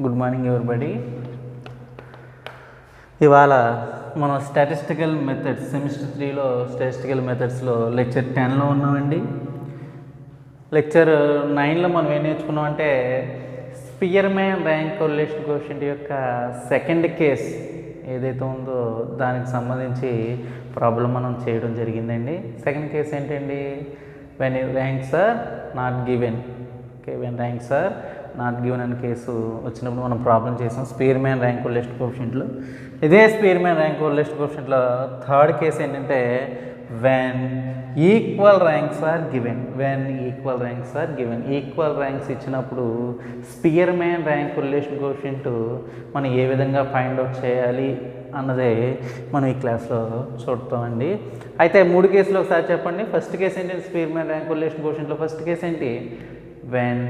Good morning everybody. ఇవాళ మనం statistical methods semester 3లో స్టాటిస్టికల్ మెథడ్స్లో లెక్చర్ 10లో ఉన్నామండి. లెక్చర్ 9లో మనం ఏం నేర్చుకున్నామంటే స్పియర్మ్యాన్ ర్యాంక్ కొరిలేషన్ కోఎఫిషియంట్ యొక్క సెకండ్ కేస్ ఏదైతే ఉందో దానికి సంబంధించి ప్రాబ్లం మనం చేయడం జరిగిందండి. సెకండ్ కేస్ ఏంటండి? When ranks are not given. Okay, when ranks are not given అనే కేసు వచ్చినప్పుడు మనం ప్రాబ్లం చేసాం స్పియర్మ్యాన్ ర్యాంక్ కొరిలేషన్ కోఎఫిషియంట్లో. ఇదే స్పియర్మ్యాన్ ర్యాంక్ కొరిలేషన్ కోఎఫిషియంట్లో థర్డ్ కేసు ఏంటంటే when equal ranks are given. When equal ranks are given, equal ranks ఇచ్చినప్పుడు Spearman rank correlation coefficient మనం ఏ విధంగా ఫైండ్ అవుట్ చేయాలి అన్నదే మనం ఈ క్లాస్లో చూడతామండి. అయితే మూడు కేసులు ఒకసారి చెప్పండి. ఫస్ట్ కేసు ఏంటి? స్పియర్మ్యాన్ ర్యాంక్ కొరిలేషన్ కోఎఫిషియంట్లో ఫస్ట్ కేసు ఏంటి? When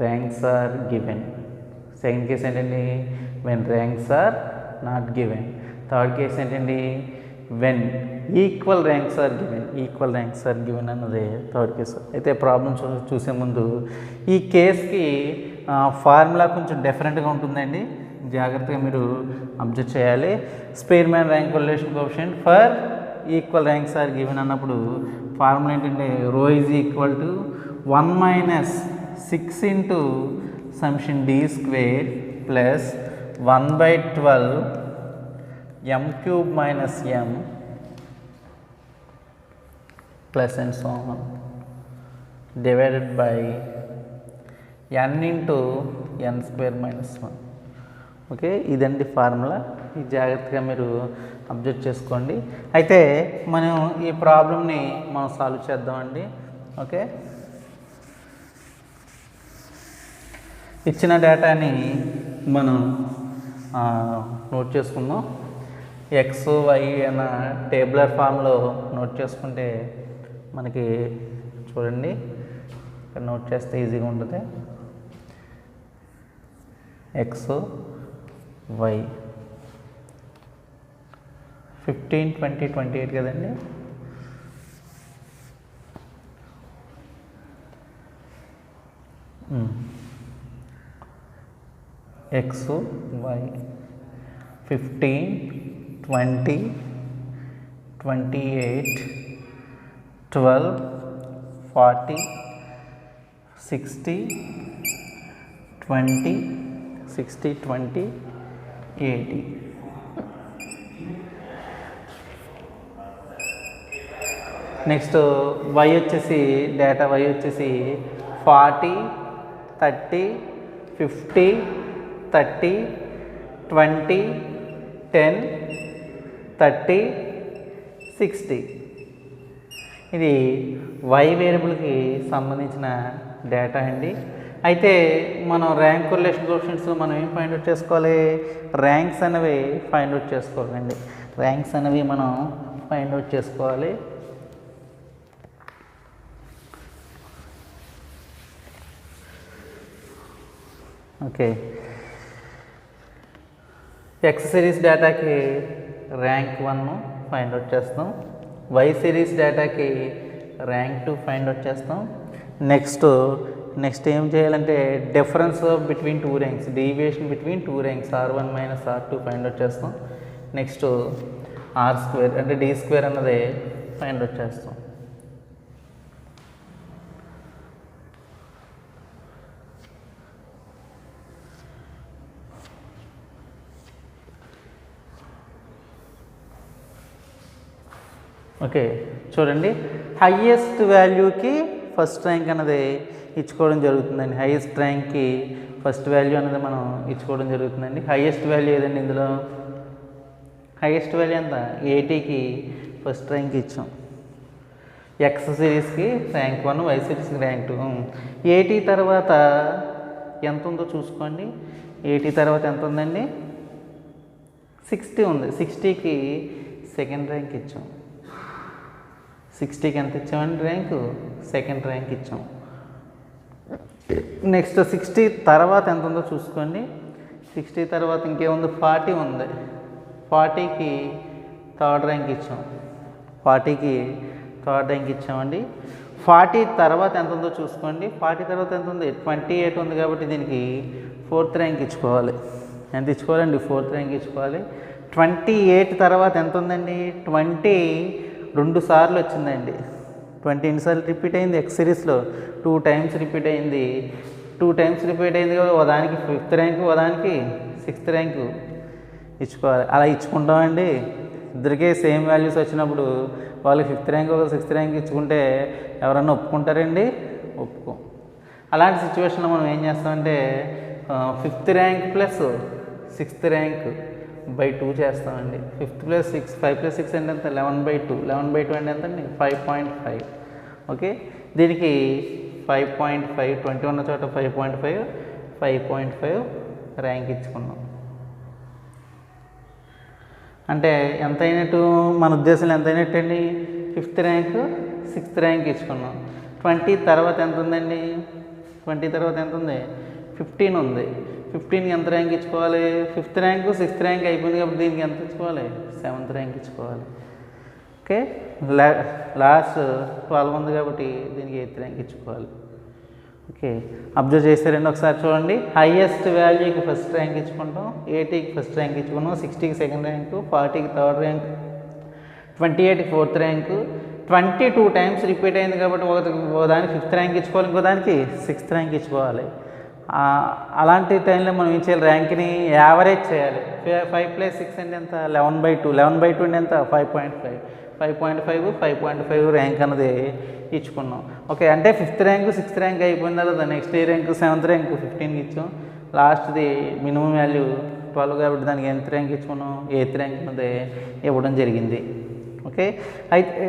ranks are given. Second case ఏంటండి? When ranks are not given. Third case ఏంటండి? When equal ranks are given. Equal ranks are given అన్నది థర్డ్ కేసు. అయితే problem చూసే ముందు ఈ కేసుకి ఫార్ములా కొంచెం డిఫరెంట్గా ఉంటుందండి, జాగ్రత్తగా మీరు అబ్జర్వ్ చేయాలి. Spearman rank correlation coefficient for equal ranks are given అన్నప్పుడు ఫార్ములా ఏంటంటే rho is equal to 1 minus 6 into summation d square plus 1/12 m cube minus m plus and so on divided by n into n square minus 1. Okay, ఇదండి formula. ఈ జాగ్రత్తగా మీరు observe చేసుకోండి. అయితే మనం ఈ ప్రాబ్లమ్ని మనం సాల్వ్ చేద్దామండి. ఓకే, ఇచ్చిన డేటాని మనం నోట్ చేసుకుందాం. ఎక్స్ వై అన్న టేబులర్ ఫామ్లో నోట్ చేసుకుంటే మనకి చూడండి ఇక్కడ నోట్ చేస్తే ఈజీగా ఉంటుంది. ఎక్స్ వై 15, 20, 28 కదండి. X Y 15, 20, 28, 12, 40, 60, 20, 60, 20, 80. నెక్స్ట్ వై వచ్చేసి డేటా వై వచ్చేసి 40, 30, 50, 30, 20, 10, 30, 60. ఇది వై వేరియబుల్కి సంబంధించిన డేటా అండి. అయితే మనం ర్యాంక్ కొరిలేషన్ కోఎఫిషియంట్స్లో మనం ఏం ఫైండ్ అవుట్ చేసుకోవాలి? ర్యాంక్స్ అనేవి ఫైండ్ అవుట్ చేసుకోవాలండి. ర్యాంక్స్ అనేవి మనం ఫైండ్ అవుట్ చేసుకోవాలి. ఓకే, ఎక్స్ సిరీస్ డేటాకి ర్యాంక్ 1 ఫైండ్ అవుట్ చేస్తాం. వై సిరీస్ డేటాకి ర్యాంక్ 2 ఫైండ్ అవుట్ చేస్తాం. నెక్స్ట్ ఏం చేయాలంటే difference between 2 ranks, deviation between 2 ranks R1 minus R2 find out చేస్తాం. నెక్స్ట్ ఆర్ స్క్వేర్ అంటే డి స్క్వేర్ అన్నది ఫైండ్ అవుట్ చేస్తాం. ఓకే, చూడండి హయ్యెస్ట్ వాల్యూకి ఫస్ట్ ర్యాంక్ అన్నది ఇచ్చుకోవడం జరుగుతుందండి. హయ్యెస్ట్ ర్యాంక్కి ఫస్ట్ వాల్యూ అనేది మనం ఇచ్చుకోవడం జరుగుతుందండి. హయ్యెస్ట్ వాల్యూ ఏదండి ఇందులో? హయ్యెస్ట్ వాల్యూ ఎంత? 80కి ఫస్ట్ ర్యాంక్ ఇచ్చాం. ఎక్స్ సిరీస్కి ర్యాంక్ 1, వై సిరీస్కి ర్యాంక్ 2. 80 తర్వాత ఎంత ఉందో చూసుకోండి. 80 తర్వాత ఎంత ఉందండి? 60 ఉంది. 60కి సెకండ్ ర్యాంక్ ఇచ్చాం. 60కి ఎంత ఇచ్చామండి ర్యాంకు? సెకండ్ ర్యాంక్ ఇచ్చాం. నెక్స్ట్ 60 తర్వాత ఎంత ఉందో చూసుకోండి. 60 తర్వాత ఇంకేముంది? 40 ఉంది. 40కి థర్డ్ ర్యాంక్ ఇచ్చాం. 40కి థర్డ్ ర్యాంక్ ఇచ్చామండి. 40 తర్వాత ఎంత ఉందో చూసుకోండి. 40 తర్వాత ఎంత ఉంది? 28 ఉంది కాబట్టి దీనికి 4th ర్యాంక్ ఇచ్చుకోవాలి. ఎంత ఇచ్చుకోవాలండి? 4th ర్యాంక్ ఇచ్చుకోవాలి. 28 తర్వాత ఎంత ఉందండి? 20 2 సార్లు వచ్చిందండి. 20 ఎన్నిసార్లు రిపీట్ అయింది? ఎక్స్ సిరీస్లో 2 టైమ్స్ రిపీట్ అయింది. 2 టైమ్స్ రిపీట్ అయింది కదా, ఒకదానికి 5th ర్యాంకు, ఒకదానికి 6th ర్యాంకు ఇచ్చుకోవాలి. అలా ఇచ్చుకుంటామండి. ఇద్దరికే సేమ్ వాల్యూస్ వచ్చినప్పుడు వాళ్ళకి 5th ర్యాంక్ ఒక 6th ర్యాంక్ ఇచ్చుకుంటే ఎవరన్నా ఒప్పుకుంటారండి? ఒప్పుకోం. అలాంటి సిచ్యువేషన్లో మనం ఏం చేస్తామంటే 5th rank plus 6th rank by 2 చేస్తామండి. 5th + 6 5 + 6 అంటే ఎంత? 11/2. 11/2 అంటే ఎంత అండి? 5.5. ఓకే, దీనికి 5.5 20 ఉన్న చోట 5.5 ర్యాంక్ ఇచ్చుకున్నాం. అంటే ఎంత అయినట్టు? మన ఉద్దేశంలో ఎంత అయినట్టు అండి? 5th rank 6th rank ఇచ్చుకున్నాం. 20 తర్వాత ఎంత ఉందండి? 20 తర్వాత ఎంత ఉంది? 15 ఉంది. 15కి ఎంత ర్యాంక్ ఇచ్చుకోవాలి? 5th ర్యాంకు 6th ర్యాంక్ అయిపోయింది కాబట్టి దీనికి ఎంత ఇచ్చుకోవాలి? 7th ర్యాంక్ ఇచ్చుకోవాలి. ఓకే, లాస్ట్ 12 ఉంది కాబట్టి దీనికి 8th ర్యాంక్ ఇచ్చుకోవాలి. ఓకే, అబ్జర్వ్ చేస్తారండి, ఒకసారి చూడండి. హైయెస్ట్ వాల్యూకి 1st ర్యాంక్ ఇచ్చుకుంటాం, 80కి 1st ర్యాంక్ ఇచ్చుకున్నాం, 60కి 2nd ర్యాంకు, 40కి 3rd ర్యాంక్, 28కి 4th ర్యాంకు. 22 టైమ్స్ రిపీట్ అయింది కాబట్టి ఒకదానికి 5th ర్యాంక్ ఇచ్చుకోవాలి, ఇంకో దానికి 6th ర్యాంక్ ఇచ్చుకోవాలి. అలాంటి టైంలో మనం ఏం చేయాలి? ర్యాంక్ని యావరేజ్ చేయాలి. 5 + 6 అంటే ఎంత? 11/2. 11/2 అంటే ఎంత? 5.5. 5.5 ర్యాంక్ అన్నది ఇచ్చుకున్నాం. ఓకే, అంటే 5th ర్యాంకు 6th ర్యాంక్ అయిపోయిన తర్వాత నెక్స్ట్ ఏ ర్యాంకు? 7th ర్యాంకు 15కి ఇచ్చాం. లాస్ట్ది మినిమం వాల్యూ 12 కాబట్టి దానికి ఎంత ర్యాంక్ ఇచ్చుకున్నాం? 8th ర్యాంక్ అన్నది ఇవ్వడం జరిగింది. ఓకే, అయితే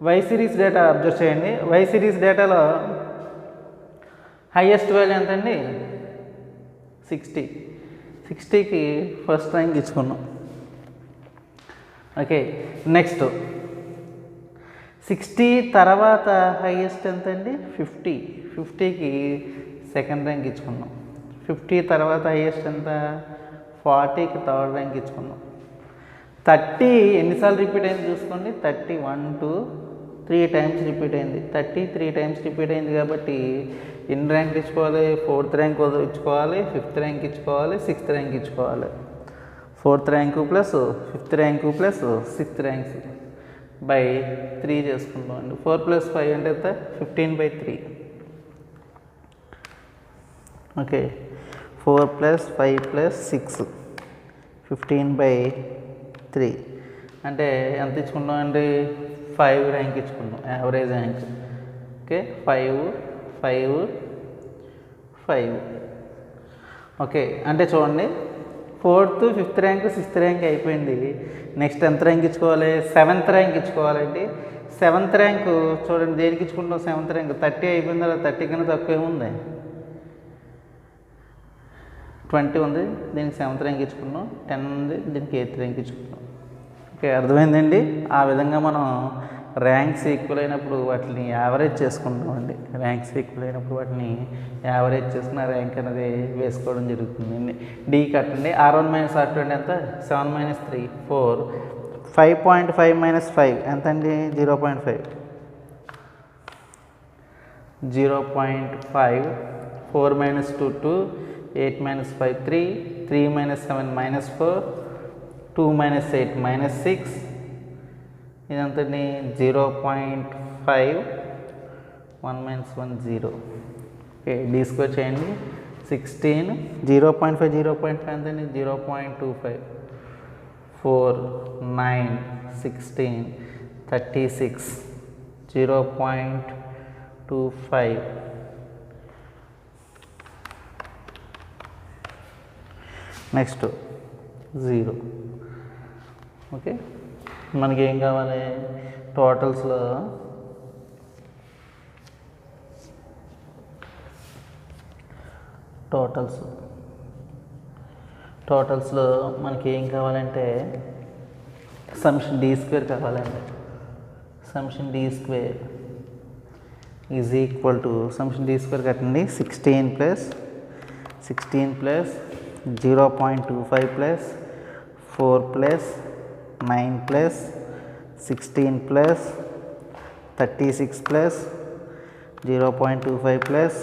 వై సిరీస్ డేటా అబ్జర్వ్ చేయండి. వై సిరీస్ డేటాలో హైయెస్ట్ వాల్యూ ఎంత అండి? 60. 60కి 1st ర్యాంక్ ఇచ్చుకున్నాం. ఓకే, నెక్స్ట్ 60 తర్వాత హైయెస్ట్ ఎంత అండి? 50. 50కి 2nd ర్యాంక్ ఇచ్చుకున్నాం. 50 తర్వాత హైయెస్ట్ ఎంత? 40కి 3rd ర్యాంక్ ఇచ్చుకున్నాం. 30 ఎన్నిసార్లు రిపీట్ అయింది చూసుకోండి. 30 1 2 3 టైమ్స్ రిపీట్ అయింది. 30 3 టైమ్స్ రిపీట్ అయింది కాబట్టి ఎన్ని ర్యాంక్ ఇచ్చుకోవాలి? 4th ర్యాంక్ ఇచ్చుకోవాలి, 5th ర్యాంక్ ఇచ్చుకోవాలి, 6th ర్యాంక్ ఇచ్చుకోవాలి. 4th rank plus 5th rank plus 6th ranks by 3 చేసుకుంటాం అండి. 4 + 5 అంటే ఎంత? 15/3. ఓకే, 4 + 5 + 6 15/3 అంటే ఎంత ఇచ్చుకుంటాం అండి? 5 ర్యాంక్ ఇచ్చుకుంటాం, యావరేజ్ ర్యాంక్. ఓకే, 5 5 5. ఓకే, అంటే చూడండి 4th 5th rank 6th rank అయిపోయింది. నెక్స్ట్ ఎంత ర్యాంక్ ఇచ్చుకోవాలి? 7th rank ఇచ్చుకోవాలండి. 7th ర్యాంకు చూడండి దేనికి ఇచ్చుకుంటాం? 7th ర్యాంక్ 30 అయిపోయింది కదా, 30 కన్నా తక్కువ ఏముంది? 20 ఉంది, దీనికి 7th ర్యాంక్ ఇచ్చుకున్నాం. 10 ఉంది, దీనికి 8th ర్యాంక్ ఇచ్చుకున్నాం. ఓకే, అర్థమైందండి. ఆ విధంగా మనం ర్యాంక్స్ ఈక్వల్ అయినప్పుడు వాటిని యావరేజ్ చేసుకుంటామండి. ర్యాంక్స్ ఈక్వల్ అయినప్పుడు వాటిని యావరేజ్ చేసుకున్న ర్యాంక్ అనేది వేసుకోవడం జరుగుతుందండి. డి కట్టండి. R1 - R2 అంటే ఎంత? 7 - 3 4. 5.5 - 5 ఎంత అండి? 0.5. 0.5. 4 - 2 2. 8 - 5 3. 3 - 7 -4. 2 - 8 -6. ఇదంతని 0.5. 1 - 1 0. ఓకే, డి స్క్వేర్ చేయండి. 16. 0.5 0.5 ఎంతండి? 0.25. 4 9 16 36. 0.25. నెక్స్ట్ 0. ఓకే, మనకి ఏం కావాలి? టోటల్స్లో మనకి ఏం కావాలంటే సమ్షన్ డి స్క్వేర్ కావాలండి. Summation d square is equal to summation d square కట్టండి. 16 plus 0.25 plus 4 plus 9 plus 16 plus 36 plus 0.25 plus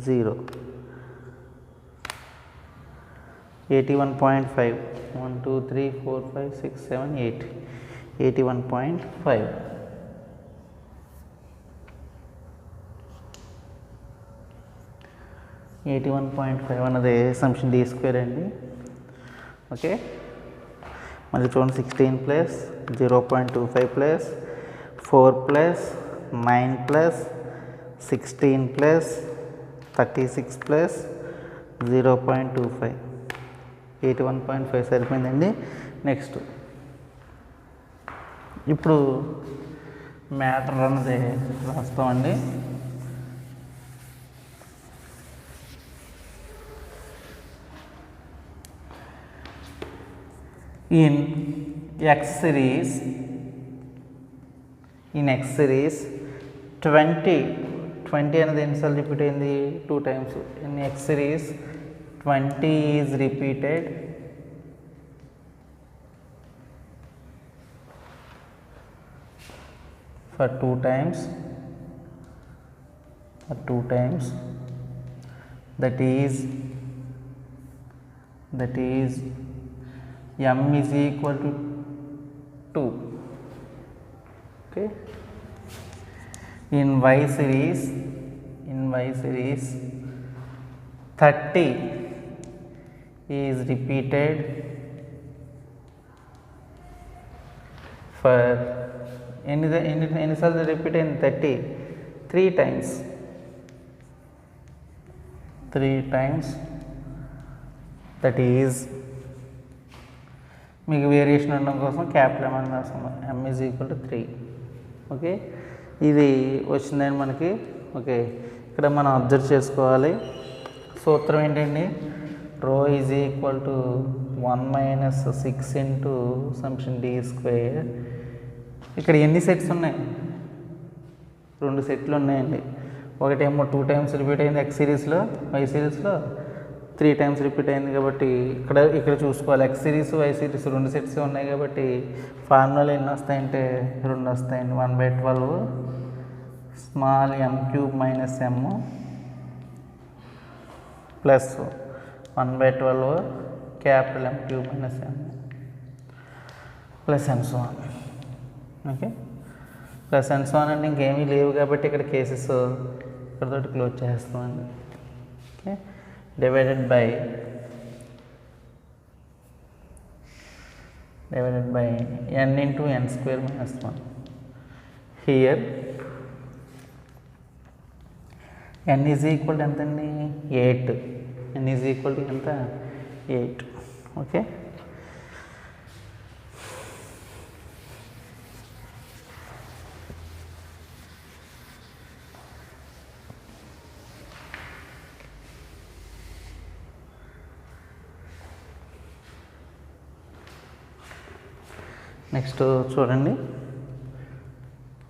0, 81.5. 1 2 3 4 5 6 7 8, 81.5. అన్నది సమ్షన్ డి స్క్వేర్ అండి. ఓకే, మళ్ళీ చూడండి 16 plus 0.25 plus 4 plus 9 plus 16 plus 36 plus 0.25, 81.5 సరిపోయిందండి. నెక్స్ట్ ఇప్పుడు మ్యాటర్ అన్నది రాస్తామండి. In X series 20 అనేది ఎన్నిసార్లు రిపీట్ అయింది? 2 times. In X series 20 is repeated for 2 times, that is m is equal to 2. Okay, in Y series 30 is repeated for ఎన్నిసార్లు repeat అయింది? 30 3 times, that is మీకు variation ఉండడం కోసం capital M అని రాసుకున్నాం. m is equal to 3. Okay, ఇది వచ్చిందండి మనకి. ఓకే, ఇక్కడ మనం అబ్జర్వ్ చేసుకోవాలి. సూత్రం ఏంటండి? Rho is equal to 1 minus 6 into summation d square. ఇక్కడ ఎన్ని సెట్స్ ఉన్నాయి? 2 సెట్లు ఉన్నాయండి. ఒకటేమో 2 times రిపీట్ అయింది X సిరీస్లో, Y సిరీస్లో 3 times రిపీట్ అయింది. కాబట్టి ఇక్కడ చూసుకోవాలి. X series Y series 2 sets ఉన్నాయి కాబట్టి ఫార్ములాలు ఎన్ని వస్తాయంటే 2 వస్తాయండి. 1/12 small m cube minus m plus 1/12 capital M cube minus m plus and so on. Okay, plus and so on అంటే ఇంకేమీ లేవు కాబట్టి ఇక్కడ కేసెస్ ఇక్కడతోటి క్లోజ్ చేస్తామండి. Okay, divided by n into n square minus 1. Here n is equal to ఎంతండి? 8. n is equal to ఎంత? 8. Okay, next చూడండి.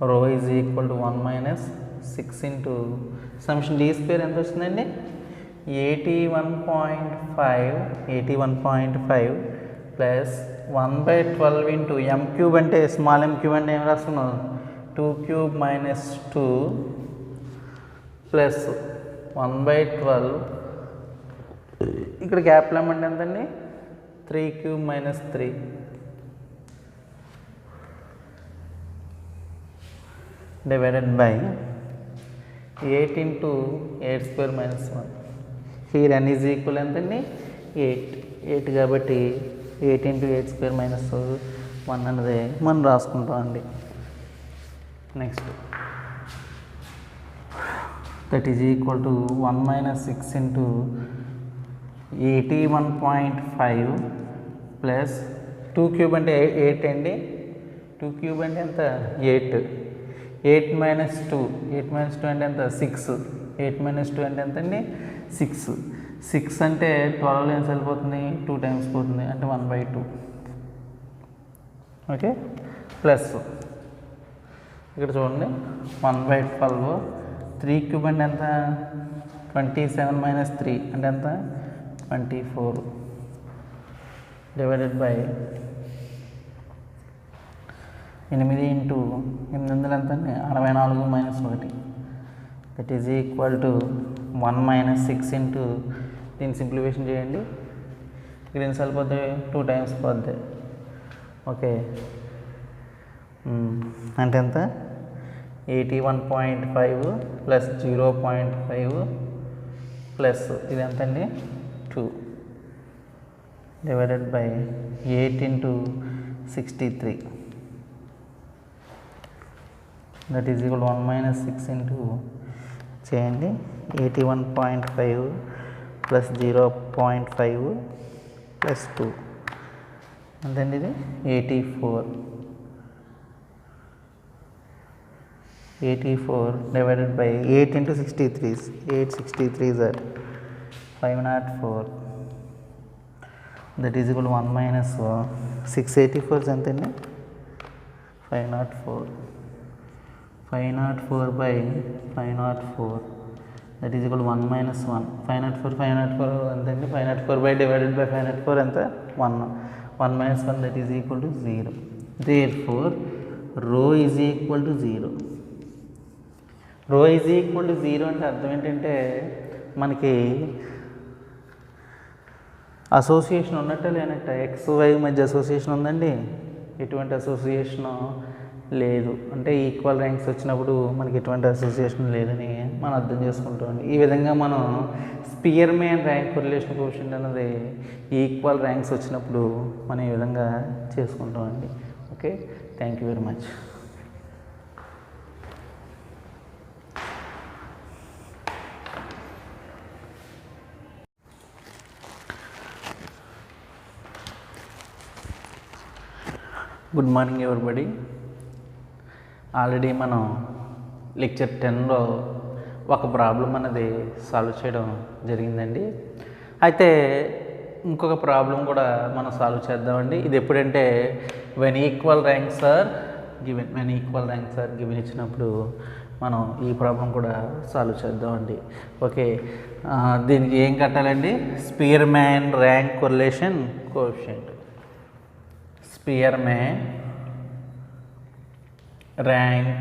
Rho is equal to 1 minus 6 into summation d square ఎంత వస్తుందండి? 81.5 ప్లస్ 1/12 ఇంటూ m క్యూబ్ అంటే small m cube అంటే ఏం రాస్తున్నాం? 2 cube minus 2 plus 1/12. ఇక్కడ క్యాపిటల్ M అంటే ఎంతండి? 3 cube minus 3 divided by 8 into 8 square minus 1. Here n is equal ఎంతండి? 8 కాబట్టి 8 into 8 square minus 1 అనేది మనం రాసుకుంటాం అండి. Next that is equal to 1 minus 6 into 81.5 plus 2 cube అంటే 8 అండి. 2 cube అంటే ఎంత? 8 minus 2 అంటే ఎంత? 6. 8 minus 2 అంటే ఎంత అండి? 6 అంటే 12 ఏం వెళ్ళిపోతుంది? 2 times పోతుంది అంటే 1/2. ఓకే, ప్లస్ ఇక్కడ చూడండి 1/12. 3 క్యూబ్ అంటే ఎంత? 27 minus 3 అంటే ఎంత? 24 డివైడెడ్ బై 8 ఇంటూ 800 ఎంత అండి 64 minus 1 that is equal to 1 minus 6 into దీన్ని సింప్లిఫికేషన్ చేయండి. ఇక్కడ ఎన్నిసార్లు పోతాయి 2 టైమ్స్ పోద్ది. ఓకే అంటే ఎంత 81.5 ప్లస్ 0.5 ప్లస్ ఇది ఎంత అండి 2 divided by 8 into 63 that is equal 1 minus 6 into చేయండి 81.5 ప్లస్ 0.5 ప్లస్ 2 ఎంతండి ఇది 84 divided by 8 into 63 863s are 504 that is equal to 1 minus 684 ఎంతండి 504 by 504 that is equal to 1 minus 1 504 ఎంతండి 504 by divided by 504 ఎంత 1 minus 1 that is equal to 0. Therefore rho is equal to 0. రో is equal to 0 అంటే అర్థం ఏంటంటే మనకి association ఉన్నట్టే లేనట్ట X why మధ్య అసోసియేషన్ ఉందండి. ఎటువంటి అసోసియేషన్ లేదు అంటే ఈక్వల్ ర్యాంక్స్ వచ్చినప్పుడు మనకి ఎటువంటి అసోసియేషన్ లేదని మనం అర్థం చేసుకుంటామండి. ఈ విధంగా మనం స్పియర్మ్యాన్ ర్యాంక్ కొరిలేషన్ కోఎఫిషియంట్ అన్నది ఈక్వల్ ర్యాంక్స్ వచ్చినప్పుడు మనం ఈ విధంగా చేసుకుంటామండి. Okay, thank you very much. Good morning everybody. Already మనం లెక్చర్ 10లో ఒక ప్రాబ్లం అనేది సాల్వ్ చేయడం జరిగిందండి. అయితే ఇంకొక ప్రాబ్లం కూడా మనం సాల్వ్ చేద్దామండి. ఇది ఎప్పుడంటే when equal ranks are given ఇచ్చినప్పుడు మనం ఈ ప్రాబ్లం కూడా సాల్వ్ చేద్దామండి. ఓకే, దీనికి ఏం కట్టాలండి? Spearman rank correlation coefficient. Spearman rank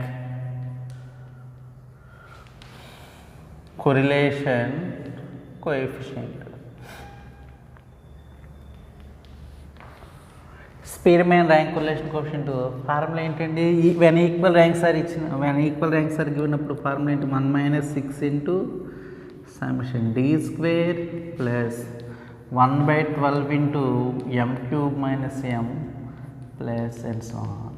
correlation coefficient. Spearman rank correlation coefficient formula ఏంటండి? When equal ranks are given అప్పుడు ఫార్ములా ఏంటి? 1 minus 6 into summation d square plus 1 by 12 into m cube minus m plus and so on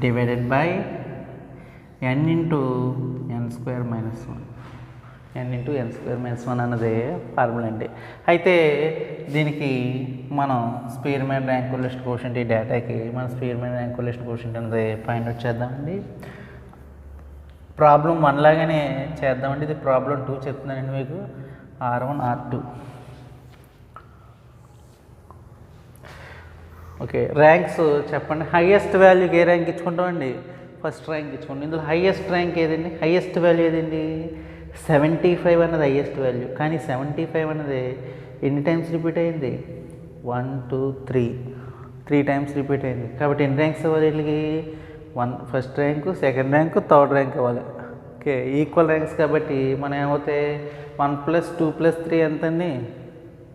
divided by n into n square minus 1 అన్నది formula అండి. అయితే దీనికి మనం Spearman rank correlation coefficient ఈ డేటాకి మనం Spearman rank correlation coefficient అన్నది find out చేద్దామండి. Problem 1 లాగానే చేద్దామండి. ఇది ప్రాబ్లం 2 చెప్తున్నానండి మీకు. R1 R2. ఓకే, ర్యాంక్స్ చెప్పండి. హైయెస్ట్ వాల్యూకి ఏ ర్యాంక్ ఇచ్చుకుంటామండి? ఫస్ట్ ర్యాంక్ ఇచ్చుకోండి. ఇందులో హైయెస్ట్ ర్యాంక్ ఏదండి? హైయెస్ట్ వాల్యూ ఏదండి? 75 అన్నది హైయెస్ట్ వాల్యూ. కానీ 75 అన్నది ఎన్ని టైమ్స్ రిపీట్ అయింది? 1 2 3 టైమ్స్ రిపీట్ అయింది. కాబట్టి ఎన్ని ర్యాంక్స్ ఇవ్వాలి వీళ్ళకి? First rank, second rank, third rank ఇవ్వాలి. ఓకే, ఈక్వల్ ర్యాంక్స్ కాబట్టి మనం ఏమవుతాయి? 1 + 2 + 3 ఎంతండి?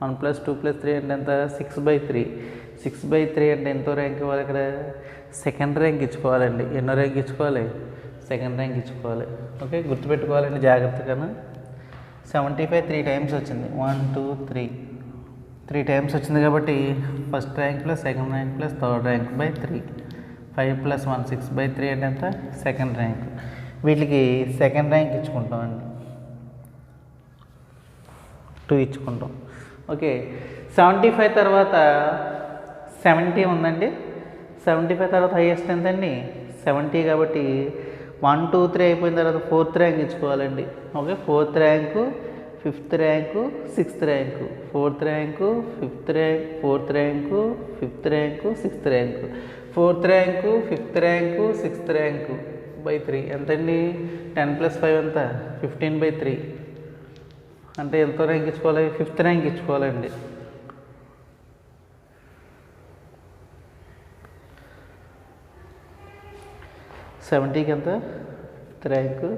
1 + 2 + 3 అంటే ఎంత? 6/3. 6/3 అంటే ఎంతో ర్యాంక్ ఇవ్వాలి? ఇక్కడ సెకండ్ ర్యాంక్ ఇచ్చుకోవాలండి. ఎన్నో ర్యాంక్ ఇచ్చుకోవాలి? సెకండ్ ర్యాంక్ ఇచ్చుకోవాలి. ఓకే, గుర్తుపెట్టుకోవాలండి జాగ్రత్తగా. 75 3 టైమ్స్ వచ్చింది. 1 2 3 టైమ్స్ వచ్చింది కాబట్టి first rank plus second rank plus third rank by 3. 5 + 1 6/3 అంటే ఎంత? Second rank. వీటికి సెకండ్ ర్యాంక్ ఇచ్చుకుంటామండి. 2 ఇచ్చుకుంటాం. ఓకే, 75 తర్వాత 70 ఉందండి. 75 తర్వాత హైయెస్ట్ ఎంతండి? 70 కాబట్టి 1 2 3 అయిపోయిన తర్వాత ఫోర్త్ ర్యాంక్ ఇచ్చుకోవాలండి. Okay, fourth rank, fifth rank, sixth rank, fourth rank, fifth rank, fourth rank, fifth rank, sixth rank, fourth rank, fifth rank, sixth rank by 3 ఎంతండి? 10 + 5 ఎంత? 15/3 అంటే ఎంతో ర్యాంక్ ఇచ్చుకోవాలి? Fifth rank ఇచ్చుకోవాలండి. 70కి ఎంత ర్యాంకు?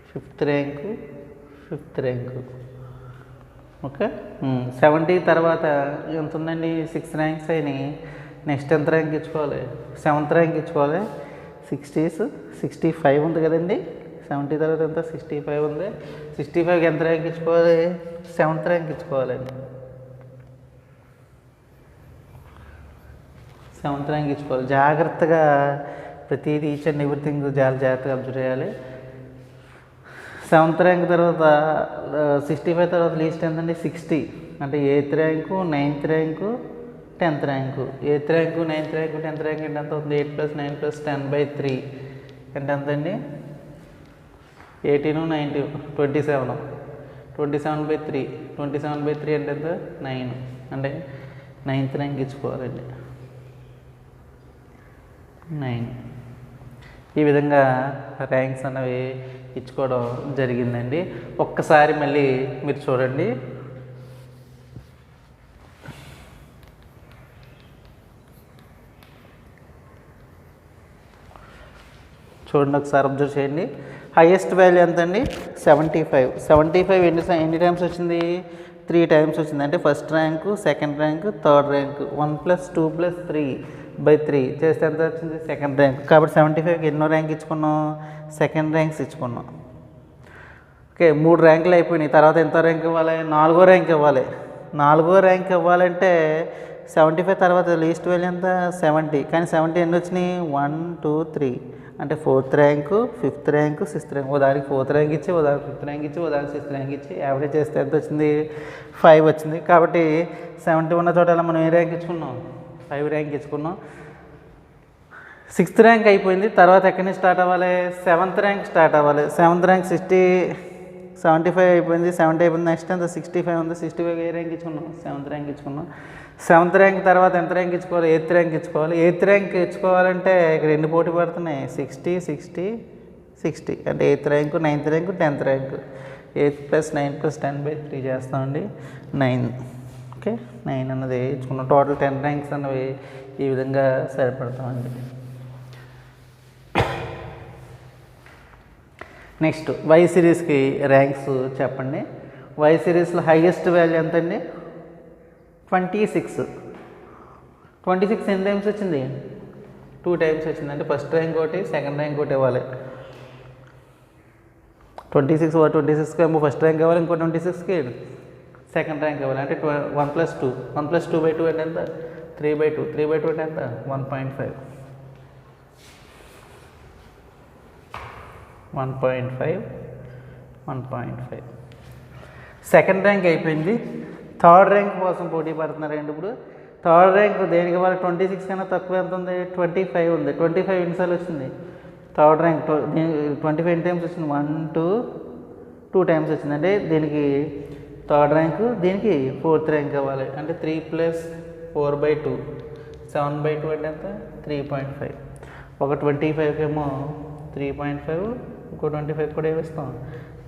Fifth rank. ఓకే, 70 తర్వాత ఎంత ఉందండి? 6 ranks అయినాయి. నెక్స్ట్ ఎంత ర్యాంక్ ఇచ్చుకోవాలి? 7th ర్యాంక్ ఇచ్చుకోవాలి. 65 ఉంది కదండి. 70 తర్వాత ఎంత? 65 ఉంది. 65కి ఎంత ర్యాంక్ ఇచ్చుకోవాలి? 7th rank ఇచ్చుకోవాలండి. 7th ర్యాంక్ ఇచ్చుకోవాలి. జాగ్రత్తగా ప్రతిదీ ఈచ్ అండ్ ఎవ్రీథింగ్ చాలా జాగ్రత్తగా అబ్జర్వ్ చేయాలి. 7th ర్యాంక్ తర్వాత 65 తర్వాత లీస్ట్ ఎంతండి? 60. అంటే 8th rank, 9th rank, 10th rank. 8th rank, 9th rank, 10th rank అంటే ఎంత అవుతుంది? 8 + 9 + 10/3 అంటే ఎంతండి? 18, 19, 27. 27/3. 27/3 అంటే ఎంత? 9. అంటే 9th ర్యాంక్ ఇచ్చుకోవాలండి. 9. ఈ విధంగా ర్యాంక్స్ అనేవి ఇచ్చుకోవడం జరిగిందండి. ఒక్కసారి మళ్ళీ మీరు చూడండి. ఒకసారి అబ్జర్వ్ చేయండి. హైయెస్ట్ వాల్యూ ఎంత అండి? 75. 75 ఎన్ని టైమ్స్ వచ్చింది? 3 టైమ్స్ వచ్చింది. అంటే first rank, second rank, third rank. 1 + 2 + 3/3 చేస్తే ఎంత వచ్చింది? Second rank. కాబట్టి 75కి ఎన్నో ర్యాంక్ ఇచ్చుకున్నాం? సెకండ్ ర్యాంక్స్ ఇచ్చుకున్నాం. ఓకే, 3 ర్యాంకులు అయిపోయినాయి. తర్వాత ఎంత ర్యాంక్ ఇవ్వాలి? 4వ ర్యాంక్ ఇవ్వాలి. 4వ ర్యాంక్ ఇవ్వాలంటే 75 తర్వాత లీస్ట్ వాల్యూ ఎంత? 70. కానీ 70 ఎన్ని వచ్చినాయి? 1, 2, 3. అంటే 4th rank, 5th rank, 6th rank. దానికి 4th ర్యాంక్ ఇచ్చి, దానికి 5th ర్యాంక్ ఇచ్చి, దానికి 6th ర్యాంక్ ఇచ్చి యావరేజ్ చేస్తే ఎంత వచ్చింది? 5 వచ్చింది. కాబట్టి 70 ఉన్న చోట మనం ఏ ర్యాంక్ ఇచ్చుకున్నాం? 5 ర్యాంక్ ఇచ్చుకున్నాం. 6th ర్యాంక్ అయిపోయింది. తర్వాత ఎక్కడి నుంచి స్టార్ట్ అవ్వాలి? 7th ర్యాంక్ స్టార్ట్ అవ్వాలి. 7th ర్యాంక్ 75 అయిపోయింది. 70 అయిపోయింది. నెక్స్ట్ ఎంత? 65 ఉంది. 65 ఏ ర్యాంక్ ఇచ్చుకున్నాం? 7th ర్యాంక్ ఇచ్చుకున్నాం. 7th ర్యాంక్ తర్వాత ఎంత ర్యాంక్ ఇచ్చుకోవాలి? 8th ర్యాంక్ ఇచ్చుకోవాలి. 8th ర్యాంక్ ఇచ్చుకోవాలంటే ఇక్కడ ఎన్ని పోటీ పడుతున్నాయి? 60, 60, 60. అంటే 8th rank, 9th rank, 10th rank. 8 + 9 + 10/3 చేస్తామండి. 9. ఓకే, 9 అన్నది ఇచ్చుకున్నాం. టోటల్ 10 ర్యాంక్స్ అన్నవి ఈ విధంగా సరిపడతామండి. నెక్స్ట్ వై సిరీస్కి ర్యాంక్స్ చెప్పండి. వై సిరీస్లో హైయెస్ట్ వాల్యూ ఎంతండి? 26. 26 ఎన్ని టైమ్స్ వచ్చింది? 2 టైమ్స్ వచ్చింది. అంటే ఫస్ట్ ర్యాంక్ ఒకటి, సెకండ్ ర్యాంక్ ఒకటి ఇవ్వాలి. 26కి ఏమో ఫస్ట్ ర్యాంక్ ఇవ్వాలి, ఇంకో 26కి సెకండ్ ర్యాంక్ ఇవ్వాలి. అంటే 1 + 2. 1 + 2/2 అంటే ఎంత? 3/2. 3/2 అంటే ఎంత? 1.5. 1.5. సెకండ్ ర్యాంక్ అయిపోయింది. థర్డ్ ర్యాంక్ కోసం పోటీ పడుతున్నారండి. ఇప్పుడు థర్డ్ ర్యాంక్ దేనికి ఇవ్వాలి? 26 కన్నా తక్కువ ఎంత ఉంది? 25 ఉంది. 25 ఎన్నిసార్లు వచ్చింది? థర్డ్ ర్యాంక్ 25 ఎన్ని టైమ్స్ వచ్చింది? 1, 2 టైమ్స్ వచ్చింది. అంటే దీనికి థర్డ్ ర్యాంకు, దీనికి 4th ర్యాంక్ ఇవ్వాలి. అంటే 3 + 4/2. 7/2 అంటే ఎంత? 3.5. ఒక 25కి ఏమో 3.5, ఇంకో 25 కూడా ఏమిస్తాం?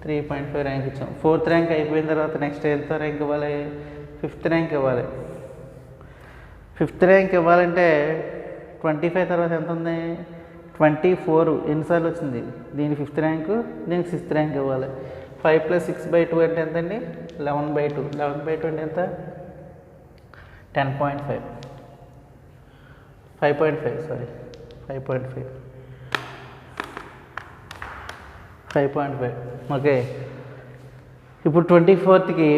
3.5 ర్యాంక్ ఇచ్చాం. 4th ర్యాంక్ అయిపోయిన తర్వాత నెక్స్ట్ ఎంత ర్యాంక్ ఇవ్వాలి? 5th ర్యాంక్ ఇవ్వాలి. 5th ర్యాంక్ ఇవ్వాలంటే 25 తర్వాత ఎంత ఉంది? 24 ఎన్నిసార్లు వచ్చింది? దీని 5th ర్యాంకు, దీనికి 6th ర్యాంక్ ఇవ్వాలి. 5 + 6/2 అంటే ఎంత అండి? 11/2. 11/2 అంటే ఎంత? 10.5. 5.5 సారీ 5.5. 5.5. ఓకే, ఇప్పుడు 24కి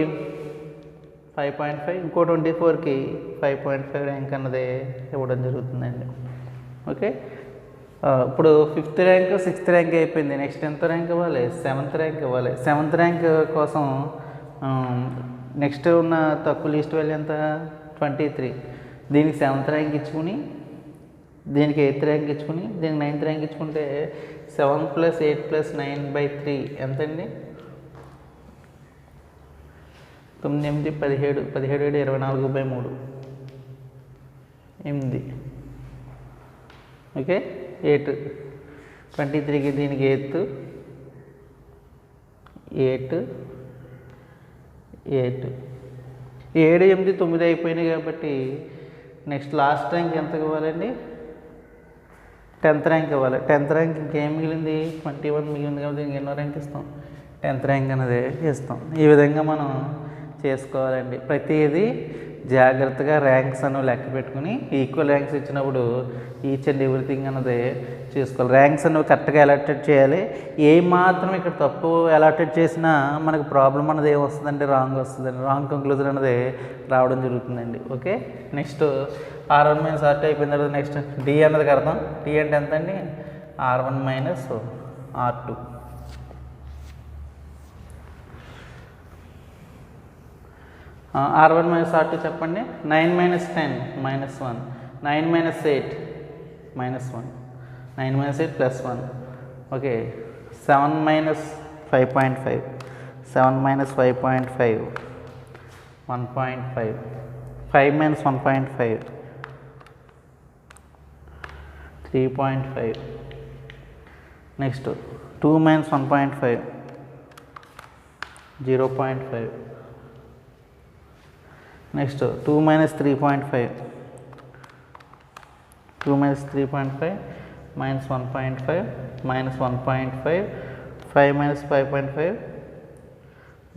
5.5, ఇంకో 24కి 5.5 ర్యాంక్ అన్నది ఇవ్వడం జరుగుతుందండి. ఓకే, ఇప్పుడు 5th ర్యాంక్, 6th ర్యాంక్ అయిపోయింది. నెక్స్ట్ ఎంత ర్యాంక్ ఇవ్వాలి? 7th ర్యాంక్ ఇవ్వాలి. 7th ర్యాంక్ కోసం నెక్స్ట్ ఉన్న తక్కువ లీస్ట్ వాల్యూ ఎంత? 23. దీనికి 7th ర్యాంక్ ఇచ్చుకుని, దీనికి 8th ర్యాంక్ ఇచ్చుకుని, దీనికి 9th ర్యాంక్ ఇచ్చుకుంటే 7 + 8 + 9/3 ఎంతండి? 9, 8, 17. 17, 7, 24/3. 8. ఓకే, 8. 23కి దీనికి 8th, 8 8 7 8 9 అయిపోయినాయి కాబట్టి నెక్స్ట్ లాస్ట్ ర్యాంక్ ఎంత ఇవ్వాలండి? 10th ర్యాంక్ ఇవ్వాలి. 10th ర్యాంక్ ఇంకేం మిగిలింది? 21 మిగిలింది కాబట్టి ఇంకెన్నో ర్యాంక్ ఇస్తాం? 10th ర్యాంక్ అనేది ఇస్తాం. ఈ విధంగా మనం చేసుకోవాలండి. ప్రతిదీ జాగ్రత్తగా ర్యాంక్స్ అన్నవి లెక్క పెట్టుకుని ఈక్వల్ ర్యాంక్స్ ఇచ్చినప్పుడు ఈచ్ అండ్ ఎవ్రీథింగ్ అన్నది చేసుకోవాలి. ర్యాంక్స్ అన్నవి కరెక్ట్గా అలాటెడ్ చేయాలి. ఏ మాత్రం ఇక్కడ తప్పు అలాటెడ్ చేసినా మనకు ప్రాబ్లం అన్నది ఏం వస్తుందంటే రాంగ్ వస్తుందండి. రాంగ్ కంక్లూజన్ అనేది రావడం జరుగుతుందండి. Okay, next R1 minus R2 అయిపోయిన తర్వాత నెక్స్ట్ D అన్నది కడతాం. D అంటే ఎంత అండి? R1 minus R2. R1 minus R2 చెప్పండి. 9 minus 10 minus 1, 9 minus 8 minus 1, 9 minus 8 plus 1. Okay, 7 minus 5.5, 7 minus 5.5 1.5, 5 minus 1.5 3.5. Next 2 minus 1.5 0.5. Next 2 minus 3.5, 2 minus 3.5 minus 1.5 minus 1.5, 5 minus 5.5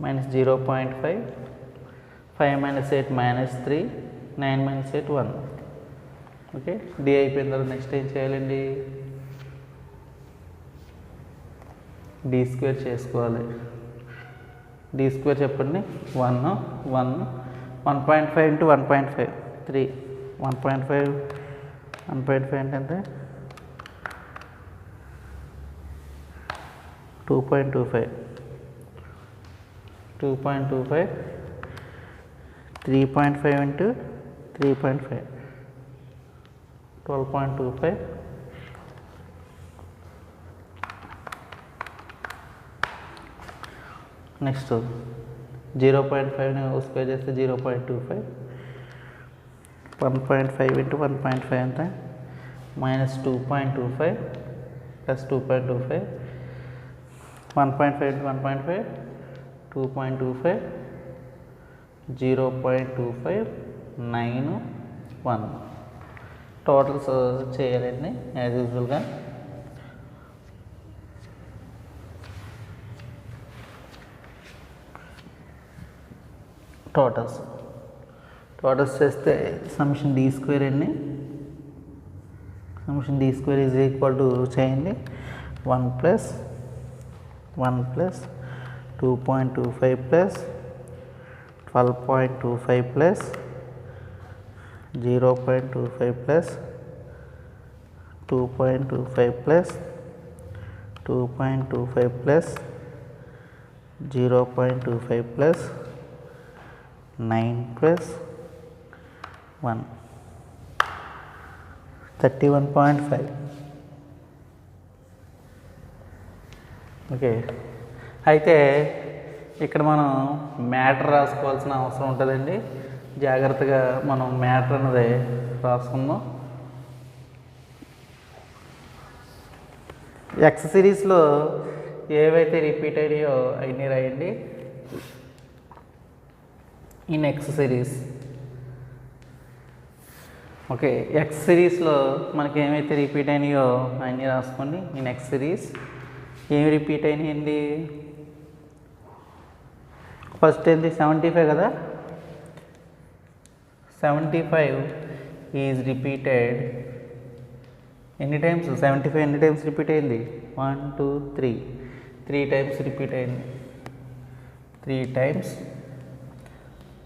minus 0.5, 5 minus 8 minus 3, 9 minus 8 1. Okay, D అయిపోయిన తర్వాత next ఏం చేయాలండి? D square చేసుకోవాలి. D square చెప్పండి. 1 1.5 into 1.5 3, 1.5 అంటే ఎంత? 2.25, 3.5 into 3.5 12.25. Next 0.5ని square చేస్తే 0.25, 1.5 into 1.5 ఎంత? Minus 2.25 plus 2.25, 1.5 into 1.5 2.25, 0.25 9 1. టోటల్స్ చేయాలండి యాజ్ యూజువల్గా. టోటల్స్ చేస్తే సమ్మేషన్ D స్క్వేర్ అండి. Summation D square is equal to చేయండి 1 plus 2.25 plus 12.25 plus 0.25 plus 2.25 plus 2.25 plus 0.25 plus 9 plus 1 31.5. Okay, అయితే ఇక్కడ మనం మ్యాటర్ రాసుకోవాల్సిన అవసరం ఉంటుందండి. జాగ్రత్తగా మనం మ్యాటర్ అన్నది రాసుకుందాం. ఎక్స్ సిరీస్లో ఏవైతే రిపీట్ అయ్యాయో అవన్నీ రాయండి. In X series. Okay, X సిరీస్లో మనకి ఏమైతే రిపీట్ అయినాయో అవన్నీ రాసుకోండి. ఇన్ ఎక్స్ సిరీస్ ఏమి రిపీట్ అయినాయండి? ఫస్ట్ ఏంటి? 75 కదా. 75 ఈజ్ రిపీటెడ్ ఎన్ని టైమ్స్? 75 ఎన్ని టైమ్స్ రిపీట్ అయింది? 1 2 3 టైమ్స్ రిపీట్ అయింది. 3 times,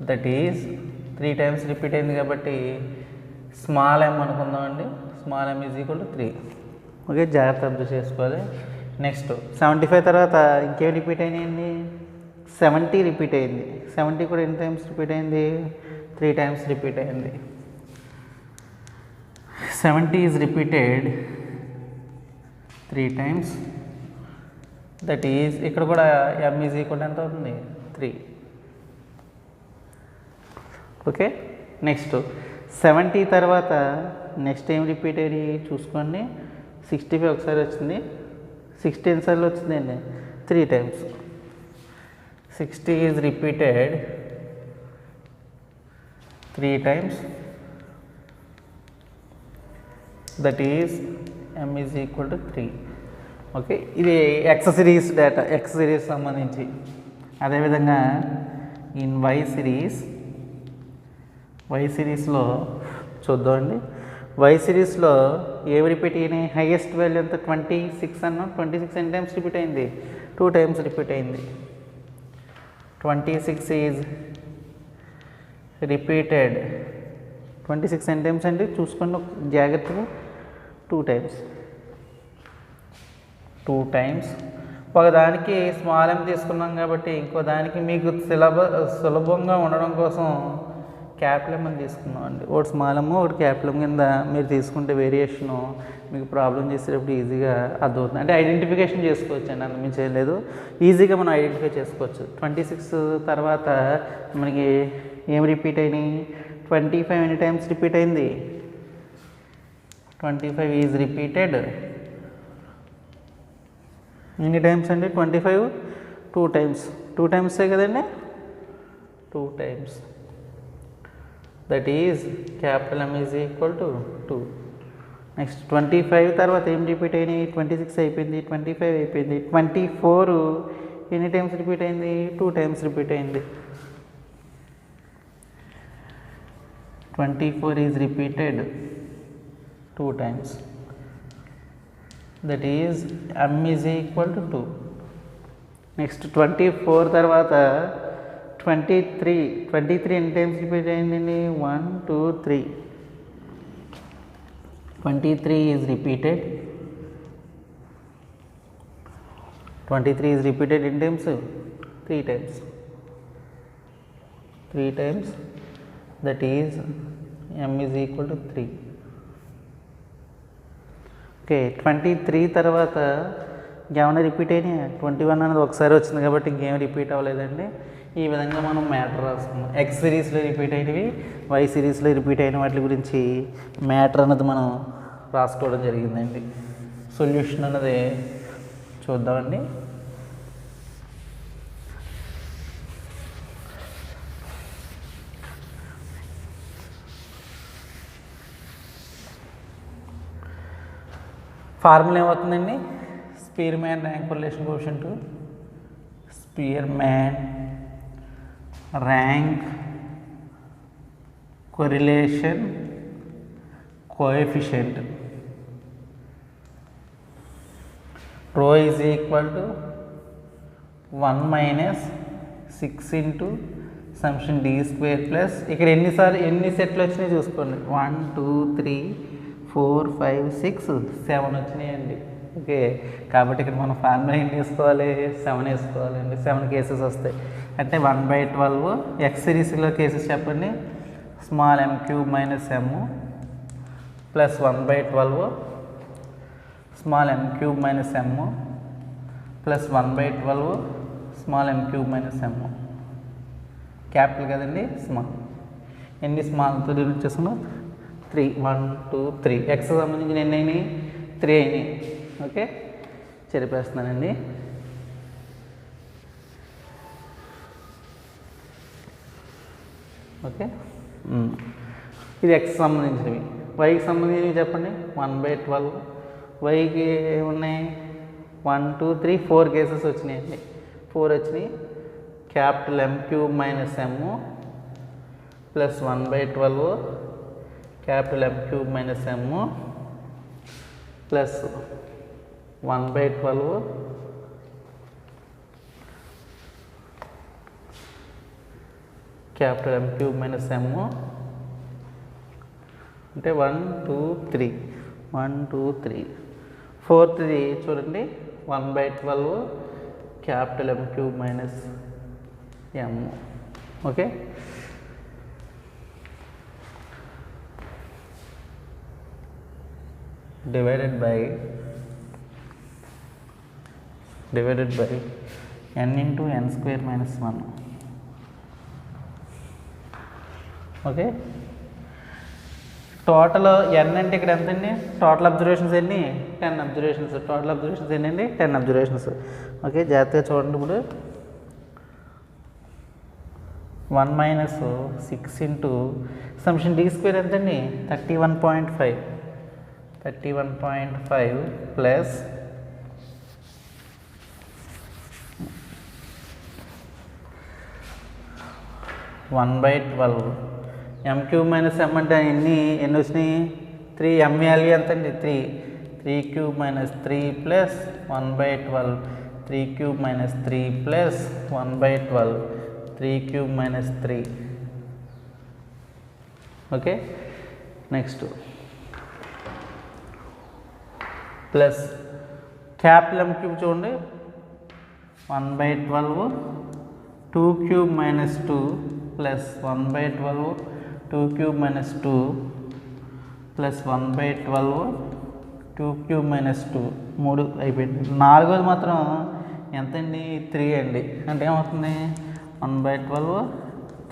that is 3 times repeat అయింది కాబట్టి స్మాల్ m అనుకుందామండి. Small m is equal to 3. Okay, జాగ్రత్త అబ్జర్వ్ చేసుకోవాలి. నెక్స్ట్ 75 తర్వాత ఇంకేం రిపీట్ అయినాయండి? 70 రిపీట్ అయింది. 70 కూడా ఎన్ని టైమ్స్ రిపీట్ అయింది? 3 టైమ్స్ రిపీట్ అయింది. 70 is repeated 3 times, that is ఇక్కడ కూడా m ఈజ్ ఈక్వల్ ఎంత అవుతుంది? 3. ఓకే, నెక్స్ట్ 70 తర్వాత నెక్స్ట్ ఏం రిపీట్ అయ్యి చూసుకోండి. 65 ఒకసారి వచ్చింది. 60 ఎన్నిసార్లు వచ్చిందండి? 3 times. 60 is repeated 3 times, that is m is equal to 3. Okay, ఇది X series data, X series సంబంధించి. అదేవిధంగా ఇన్ వై సిరీస్లో చూద్దామండి. వై సిరీస్లో ఏమి రిపీట్ అయినాయి? హైయెస్ట్ వాల్యూ ఎంత? 26 అన్న. 26 ఎన్ని టైమ్స్ రిపీట్ అయింది? 2 టైమ్స్ రిపీట్ అయింది. 26 ఈజ్ రిపీటెడ్. 26 ఎన్ని టైమ్స్ అండి చూసుకోండి జాగ్రత్తగా. 2 టైమ్స్. 2 టైమ్స్. ఒకదానికి స్మాల్ ఎం తీసుకున్నాం కాబట్టి ఇంకో దానికి మీకు సులభంగా ఉండడం కోసం క్యాపిటల్ ఎం అని తీసుకున్నాం అండి. ఒకటి స్మాల్ ఎమ్, ఒకటి క్యాపిటల్ ఎం కింద మీరు తీసుకుంటే వేరియేషను మీకు ప్రాబ్లం చేసేటప్పుడు ఈజీగా అర్థమవుతుంది. అంటే ఐడెంటిఫికేషన్ చేసుకోవచ్చు అండి, అంతమించి ఏం లేదు. ఈజీగా మనం ఐడెంటిఫై చేసుకోవచ్చు. 26 తర్వాత మనకి ఏం రిపీట్ అయినాయి? 25 ఎన్ని టైమ్స్ రిపీట్ అయింది? 25 ఈజ్ రిపీటెడ్ ఎన్ని టైమ్స్ అండి? 25 2 టైమ్స్. 2 టైమ్సే కదండి, 2 times. That is capital M is equal to 2. Next 25 తర్వాత ఏం రిపీట్ అయినాయి? 26 అయిపోయింది, 25 అయిపోయింది. 24 ఎన్ని టైమ్స్ రిపీట్ అయింది? 2 టైమ్స్ రిపీట్ అయింది. 24 is repeated 2 times. That is M is equal to 2. Next 24 తర్వాత 23 ఎన్ని టైమ్స్ రిపీట్ అయిందండి? 1 2 3. 23 ఈజ్ రిపీటెడ్. 23 ఈజ్ రిపీటెడ్ ఎన్ని times? 3 times. 3 times. That is M is equal to 3. Okay, 23 తర్వాత ఇంకేమైనా రిపీట్ అయినాయి? 21 అనేది ఒకసారి వచ్చింది కాబట్టి ఇంకేం రిపీట్ అవ్వలేదండి. ఈ విధంగా మనం మ్యాటర్ రాసుకున్నాం. ఎక్స్ సిరీస్లో రిపీట్ అయినవి, వై సిరీస్లో రిపీట్ అయిన వాటి గురించి మ్యాటర్ అన్నది మనం రాసుకోవడం జరిగిందండి. సొల్యూషన్ అన్నది చూద్దామండి. ఫార్ములా ఏమవుతుందండి? Spearman rank correlation coefficient. Spearman rank correlation coefficient rho is equal to 1 minus 6 into summation d square plus ఇక్కడ ఎన్ని సెట్లు వచ్చినాయి చూసుకోండి. 1 2 3 4 5 6 7 వచ్చినాయండి. ఓకే, కాబట్టి ఇక్కడ మనం ఫార్ములా ఏం వేసుకోవాలి? 7 వేసుకోవాలండి. 7 కేసెస్ వస్తాయి. అంటే 1/12 ఎక్స్ సిరీస్లో కేసెస్ చెప్పండి. స్మాల్ ఎమ్ cube minus M plus 1/12 small ఎమ్ cube minus M plus 1/12 small ఎమ్ క్యూబ్ మైనస్ ఎమ్. క్యాపిటల్ కదండి, స్మాల్. ఎన్ని స్మాల్తో డిలీట్ చేసుకున్నాం? 3 1 2 3. ఎక్స్ సంబంధించిన ఎన్ని అయినాయి? 3 అయినాయి. ఓకే, చెరిపేస్తున్నానండి. ఓకే, ఇది ఎక్స్ సంబంధించినవి. వైకి సంబంధించినవి చెప్పండి. 1/12. వైకి ఏమున్నాయి? 1 2 3 4 కేసెస్ వచ్చినాయండి. 4 వచ్చినాయి. Capital M cube minus M plus 1/12 capital M cube minus M plus 1/12 capital M cube minus M అంటే 1 2 3 1 2 3. ఫోర్త్ది చూడండి, 1/12 capital M cube minus M. Okay, divided by n into n square minus 1. Okay, total n అంటే ఇక్కడ ఎంత అండి? Total observations ఎన్ని? 10 observations. Total observations ఎన్ని అండి? 10 observations. Okay, జాగ్రత్తగా చూడండి. ఇప్పుడు 1 minus 6 into summation D square ఎంతండి 31.5 plus 1/12 m cube minus m అంటే ఎన్ని వచ్చినాయి 3 m వాల్యూ ఎంత అండి 3 cube minus 3 plus 1/12 3 cube minus 3 plus 1/12 3 cube minus 3 okay next plus capital m cube చూడండి 1/12 2 cube minus 2 plus 1/12 2 cube minus 2 plus 1/12 2 cube minus 2 3 అయిపోయింది. నాలుగోది మాత్రం ఎంతండి 3 అండి. అంటే ఏమవుతుంది 1/12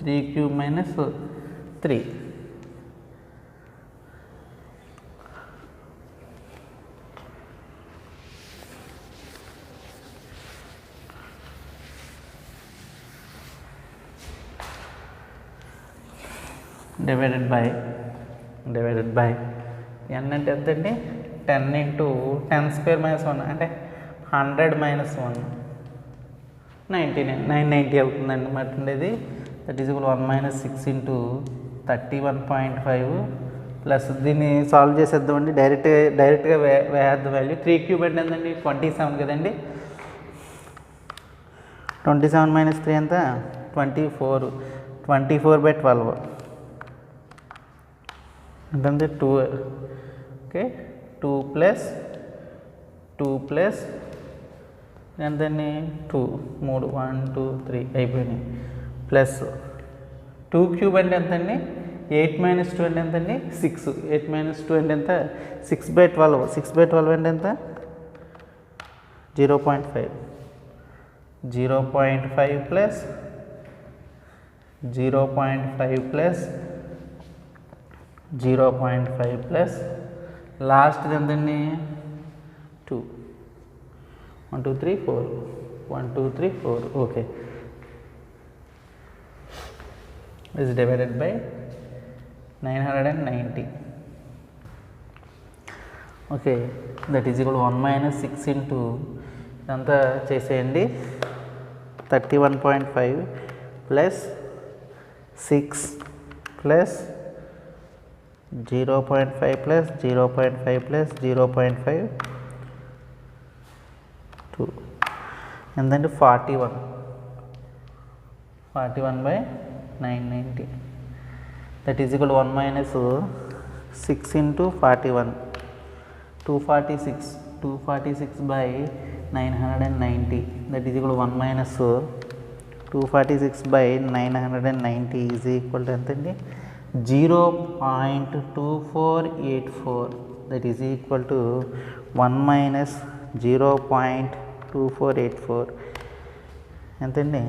3 cube minus 3 divided by n అంటే ఎంతండి 10 ఇంటూ 10 స్క్వేర్ మైనస్ 1 అంటే 100 మైనస్ 1 990 అవుతుందండి మాట ఉండేది. That is equal 1 minus 6 into 31.5 plus దీన్ని సాల్వ్ చేసేద్దామండి. డైరెక్ట్గా వేద్దాం వాల్యూ 3 క్యూబ్ అంటే ఎంతండి 27 కదండి. 27 మైనస్ 3 ఎంత 24/12 అంటే 2 ఓకే 2 ప్లస్ ఎంతండి 2 3 1 2 3 అయిపోయినాయి ప్లస్ 2 క్యూబ్ అంటే ఎంతండి 8 మైనస్ 2 అంటే ఎంతండి 6 8 మైనస్ 2 అంటే ఎంత 6/12 అంటే ఎంత 0.5 ప్లస్ 0.5 ప్లస్ లాస్ట్ ఎంతండి 2 1 2 3 4 okay is divided by 990 okay that is equal 1 minus 6 into ఇదంతా చేసేయండి 31.5 ప్లస్ 6 ప్లస్ 0.5 ప్లస్ 0.5 ప్లస్ 0.5 2 ఎంతంటే 41/990 that is equal 1 minus 6 into 41 246/990 that is equal 1 minus 246/990 is equal to ఎంతండి 0.2484 that is equal to 1 minus 0.2484 ఎంతండి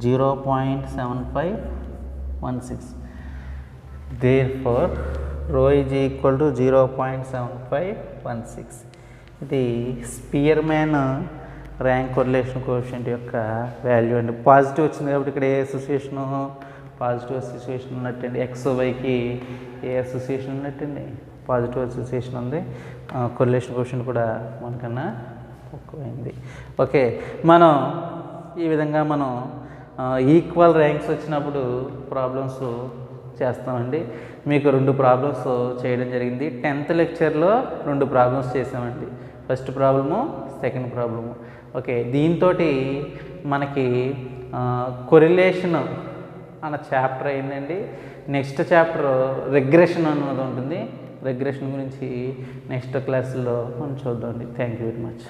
0.7516 therefore rho is equal to 0.7516 ఇది Spearman rank correlation coefficient యొక్క value అండి. Positive వచ్చింది కాబట్టి ఇక్కడ ఏ association positive association ఉన్నట్టండి. X వైకి ఏ association ఉన్నట్టండి positive association ఉంది. Correlation coefficient కూడా మనకన్నా తక్కువైంది. ఓకే మనం ఈ విధంగా మనం ఈక్వల్ ర్యాంక్స్ వచ్చినప్పుడు ప్రాబ్లమ్స్ చేస్తామండి. మీకు 2 ప్రాబ్లమ్స్ చేయడం జరిగింది. 10th లెక్చర్లో 2 ప్రాబ్లమ్స్ చేసామండి. First problem second problem. Okay దీంతో మనకి కొరిలేషన్ అన్న చాప్టర్ అయిందండి. నెక్స్ట్ చాప్టర్ రిగ్రెషన్ అన్నది ఉంటుంది. రిగ్రెషన్ గురించి నెక్స్ట్ క్లాస్లో మనం చూద్దామండి. Thank you very much.